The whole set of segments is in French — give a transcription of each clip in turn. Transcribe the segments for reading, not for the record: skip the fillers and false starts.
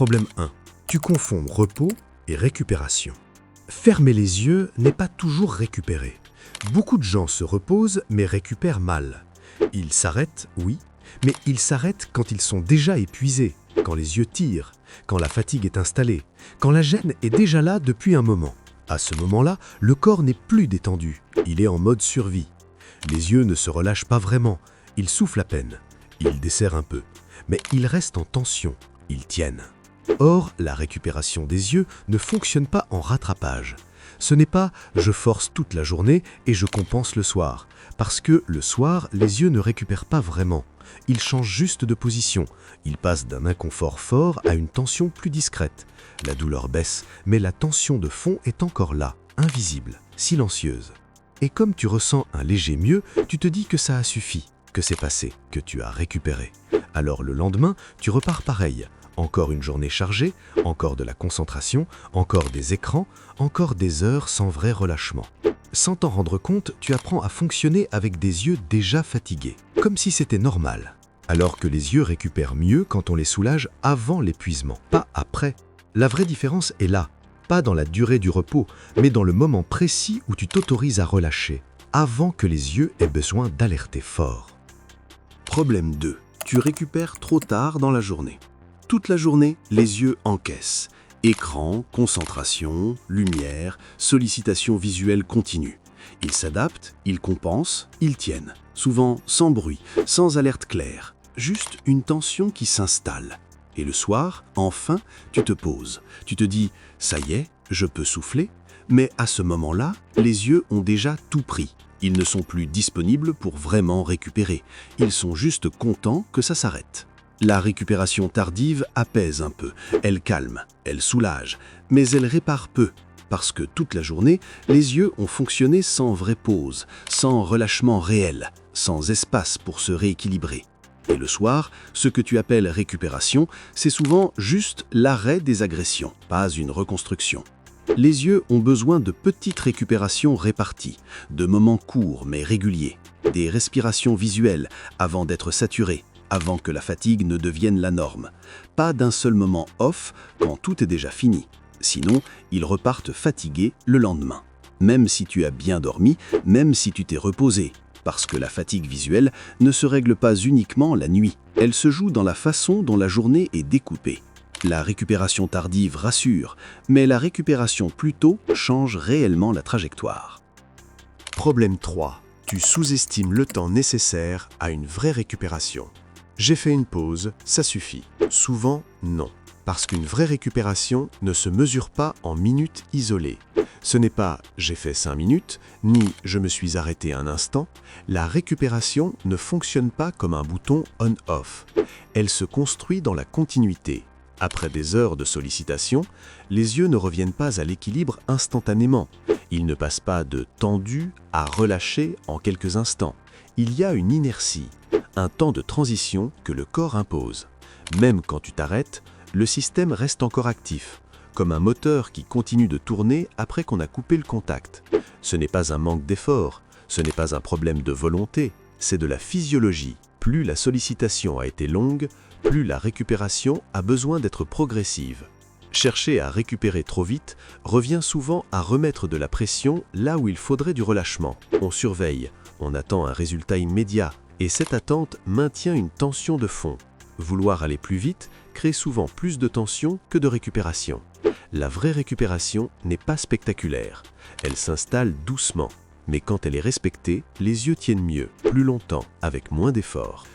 Problème 1. Tu confonds repos et récupération. Fermer les yeux n'est pas toujours récupérer. Beaucoup de gens se reposent mais récupèrent mal. Ils s'arrêtent, oui, mais ils s'arrêtent quand ils sont déjà épuisés, quand les yeux tirent, quand la fatigue est installée, quand la gêne est déjà là depuis un moment. À ce moment-là, le corps n'est plus détendu, il est en mode survie. Les yeux ne se relâchent pas vraiment, ils soufflent à peine, ils desserrent un peu, mais ils restent en tension, ils tiennent. Or, la récupération des yeux ne fonctionne pas en rattrapage. Ce n'est pas « je force toute la journée et je compense le soir », parce que le soir, les yeux ne récupèrent pas vraiment. Ils changent juste de position. Ils passent d'un inconfort fort à une tension plus discrète. La douleur baisse, mais la tension de fond est encore là, invisible, silencieuse. Et comme tu ressens un léger mieux, tu te dis que ça a suffi, que c'est passé, que tu as récupéré. Alors le lendemain, tu repars pareil. Encore une journée chargée, encore de la concentration, encore des écrans, encore des heures sans vrai relâchement. Sans t'en rendre compte, tu apprends à fonctionner avec des yeux déjà fatigués, comme si c'était normal. Alors que les yeux récupèrent mieux quand on les soulage avant l'épuisement, pas après. La vraie différence est là, pas dans la durée du repos, mais dans le moment précis où tu t'autorises à relâcher, avant que les yeux aient besoin d'alerter fort. Problème 2. Tu récupères trop tard dans la journée. Toute la journée, les yeux encaissent. Écran, concentration, lumière, sollicitation visuelle continue. Ils s'adaptent, ils compensent, ils tiennent. Souvent sans bruit, sans alerte claire. Juste une tension qui s'installe. Et le soir, enfin, tu te poses. Tu te dis « ça y est, je peux souffler ». Mais à ce moment-là, les yeux ont déjà tout pris. Ils ne sont plus disponibles pour vraiment récupérer. Ils sont juste contents que ça s'arrête. La récupération tardive apaise un peu, elle calme, elle soulage, mais elle répare peu, parce que toute la journée, les yeux ont fonctionné sans vraie pause, sans relâchement réel, sans espace pour se rééquilibrer. Et le soir, ce que tu appelles récupération, c'est souvent juste l'arrêt des agressions, pas une reconstruction. Les yeux ont besoin de petites récupérations réparties, de moments courts mais réguliers, des respirations visuelles avant d'être saturés, avant que la fatigue ne devienne la norme. Pas d'un seul moment off quand tout est déjà fini. Sinon, ils repartent fatigués le lendemain. Même si tu as bien dormi, même si tu t'es reposé. Parce que la fatigue visuelle ne se règle pas uniquement la nuit. Elle se joue dans la façon dont la journée est découpée. La récupération tardive rassure, mais la récupération plus tôt change réellement la trajectoire. Problème 3. Tu sous-estimes le temps nécessaire à une vraie récupération. J'ai fait une pause, ça suffit. Souvent, non. Parce qu'une vraie récupération ne se mesure pas en minutes isolées. Ce n'est pas « j'ai fait 5 minutes » ni « je me suis arrêté un instant ». La récupération ne fonctionne pas comme un bouton on-off. Elle se construit dans la continuité. Après des heures de sollicitation, les yeux ne reviennent pas à l'équilibre instantanément. Ils ne passent pas de tendu à relâché en quelques instants. Il y a une inertie, un temps de transition que le corps impose. Même quand tu t'arrêtes, le système reste encore actif, comme un moteur qui continue de tourner après qu'on a coupé le contact. Ce n'est pas un manque d'effort, ce n'est pas un problème de volonté, c'est de la physiologie. Plus la sollicitation a été longue, plus la récupération a besoin d'être progressive. Chercher à récupérer trop vite revient souvent à remettre de la pression là où il faudrait du relâchement. On surveille, on attend un résultat immédiat, et cette attente maintient une tension de fond. Vouloir aller plus vite crée souvent plus de tension que de récupération. La vraie récupération n'est pas spectaculaire. Elle s'installe doucement. Mais quand elle est respectée, les yeux tiennent mieux, plus longtemps, avec moins d'efforts.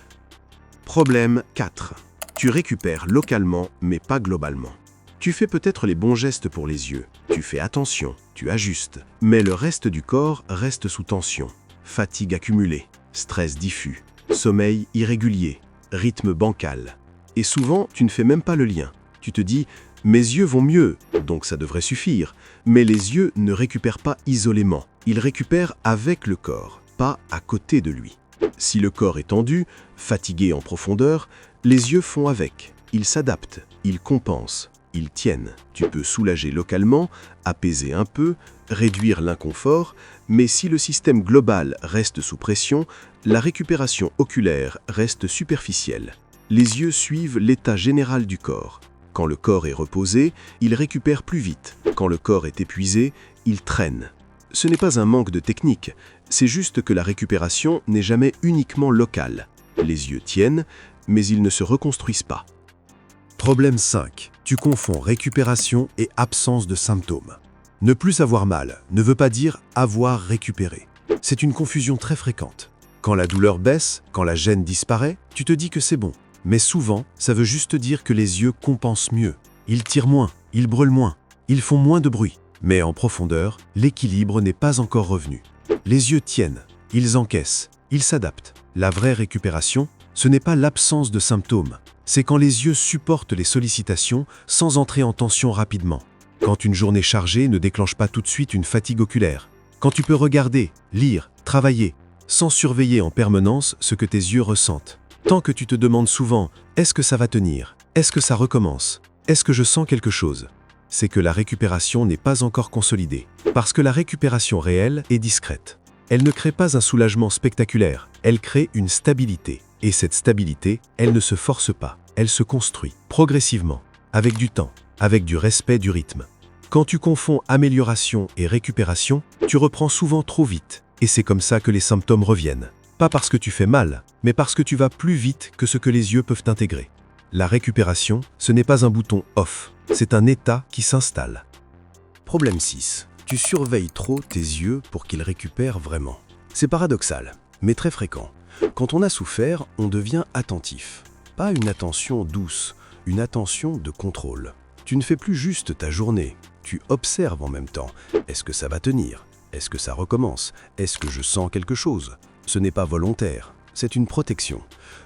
Problème 4. Tu récupères localement, mais pas globalement. Tu fais peut-être les bons gestes pour les yeux. Tu fais attention, tu ajustes. Mais le reste du corps reste sous tension. Fatigue accumulée, stress diffus, sommeil irrégulier, rythme bancal. Et souvent, tu ne fais même pas le lien. Tu te dis « mes yeux vont mieux, donc ça devrait suffire ». Mais les yeux ne récupèrent pas isolément. Ils récupèrent avec le corps, pas à côté de lui. Si le corps est tendu, fatigué en profondeur, les yeux font avec. Ils s'adaptent, ils compensent, ils tiennent. Tu peux soulager localement, apaiser un peu, réduire l'inconfort, mais si le système global reste sous pression, la récupération oculaire reste superficielle. Les yeux suivent l'état général du corps. Quand le corps est reposé, il récupère plus vite. Quand le corps est épuisé, il traîne. Ce n'est pas un manque de technique, c'est juste que la récupération n'est jamais uniquement locale. Les yeux tiennent, mais ils ne se reconstruisent pas. Problème 5. Tu confonds récupération et absence de symptômes. Ne plus avoir mal ne veut pas dire avoir récupéré. C'est une confusion très fréquente. Quand la douleur baisse, quand la gêne disparaît, tu te dis que c'est bon. Mais souvent, ça veut juste dire que les yeux compensent mieux. Ils tirent moins, ils brûlent moins, ils font moins de bruit. Mais en profondeur, l'équilibre n'est pas encore revenu. Les yeux tiennent, ils encaissent, ils s'adaptent. La vraie récupération, ce n'est pas l'absence de symptômes. C'est quand les yeux supportent les sollicitations sans entrer en tension rapidement. Quand une journée chargée ne déclenche pas tout de suite une fatigue oculaire. Quand tu peux regarder, lire, travailler, sans surveiller en permanence ce que tes yeux ressentent. Tant que tu te demandes souvent « est-ce que ça va tenir ? Est-ce que ça recommence ? Est-ce que je sens quelque chose ?» C'est que la récupération n'est pas encore consolidée. Parce que la récupération réelle est discrète. Elle ne crée pas un soulagement spectaculaire, elle crée une stabilité. Et cette stabilité, elle ne se force pas, elle se construit, progressivement, avec du temps, avec du respect du rythme. Quand tu confonds amélioration et récupération, tu reprends souvent trop vite, et c'est comme ça que les symptômes reviennent. Pas parce que tu fais mal, mais parce que tu vas plus vite que ce que les yeux peuvent intégrer. La récupération, ce n'est pas un bouton off, c'est un état qui s'installe. Problème 6. Tu surveilles trop tes yeux pour qu'ils récupèrent vraiment. C'est paradoxal, mais très fréquent. Quand on a souffert, on devient attentif. Pas une attention douce, une attention de contrôle. Tu ne fais plus juste ta journée, tu observes en même temps. Est-ce que ça va tenir ? Est-ce que ça recommence ? Est-ce que je sens quelque chose ? Ce n'est pas volontaire, c'est une protection.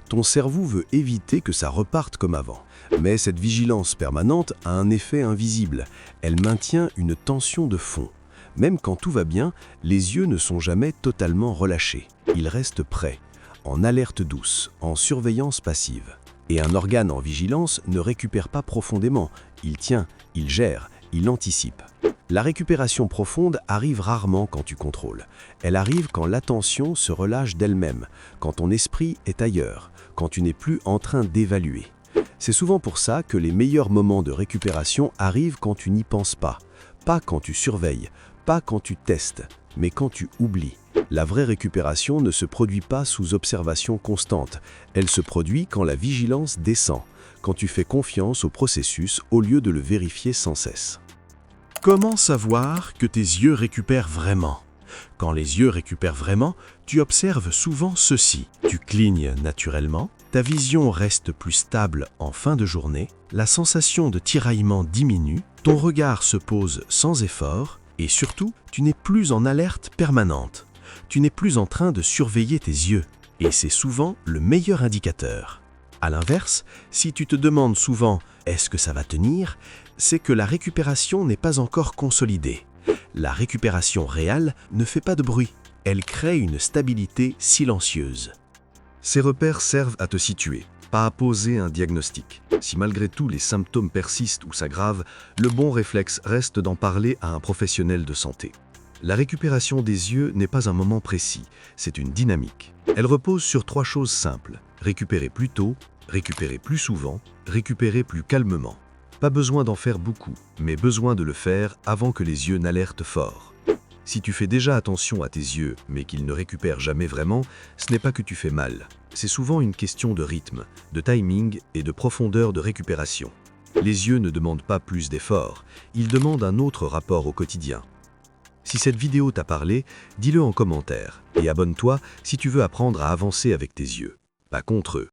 Ton cerveau veut éviter que ça reparte comme avant. Mais cette vigilance permanente a un effet invisible. Elle maintient une tension de fond. Même quand tout va bien, les yeux ne sont jamais totalement relâchés. Ils restent prêts, en alerte douce, en surveillance passive. Et un organe en vigilance ne récupère pas profondément. Il tient, il gère, il anticipe. La récupération profonde arrive rarement quand tu contrôles. Elle arrive quand l'attention se relâche d'elle-même, quand ton esprit est ailleurs, quand tu n'es plus en train d'évaluer. C'est souvent pour ça que les meilleurs moments de récupération arrivent quand tu n'y penses pas. Pas quand tu surveilles, pas quand tu testes, mais quand tu oublies. La vraie récupération ne se produit pas sous observation constante. Elle se produit quand la vigilance descend, quand tu fais confiance au processus au lieu de le vérifier sans cesse. Comment savoir que tes yeux récupèrent vraiment ? Quand les yeux récupèrent vraiment, tu observes souvent ceci. Tu clignes naturellement, ta vision reste plus stable en fin de journée, la sensation de tiraillement diminue, ton regard se pose sans effort et surtout, tu n'es plus en alerte permanente. Tu n'es plus en train de surveiller tes yeux et c'est souvent le meilleur indicateur. À l'inverse, si tu te demandes souvent « est-ce que ça va tenir ?», c'est que la récupération n'est pas encore consolidée. La récupération réelle ne fait pas de bruit, elle crée une stabilité silencieuse. Ces repères servent à te situer, pas à poser un diagnostic. Si malgré tout les symptômes persistent ou s'aggravent, le bon réflexe reste d'en parler à un professionnel de santé. La récupération des yeux n'est pas un moment précis, c'est une dynamique. Elle repose sur 3 choses simples. Récupérer plus tôt, récupérer plus souvent, récupérer plus calmement. Pas besoin d'en faire beaucoup, mais besoin de le faire avant que les yeux n'alertent fort. Si tu fais déjà attention à tes yeux, mais qu'ils ne récupèrent jamais vraiment, ce n'est pas que tu fais mal. C'est souvent une question de rythme, de timing et de profondeur de récupération. Les yeux ne demandent pas plus d'efforts, ils demandent un autre rapport au quotidien. Si cette vidéo t'a parlé, dis-le en commentaire et abonne-toi si tu veux apprendre à avancer avec tes yeux, pas contre eux.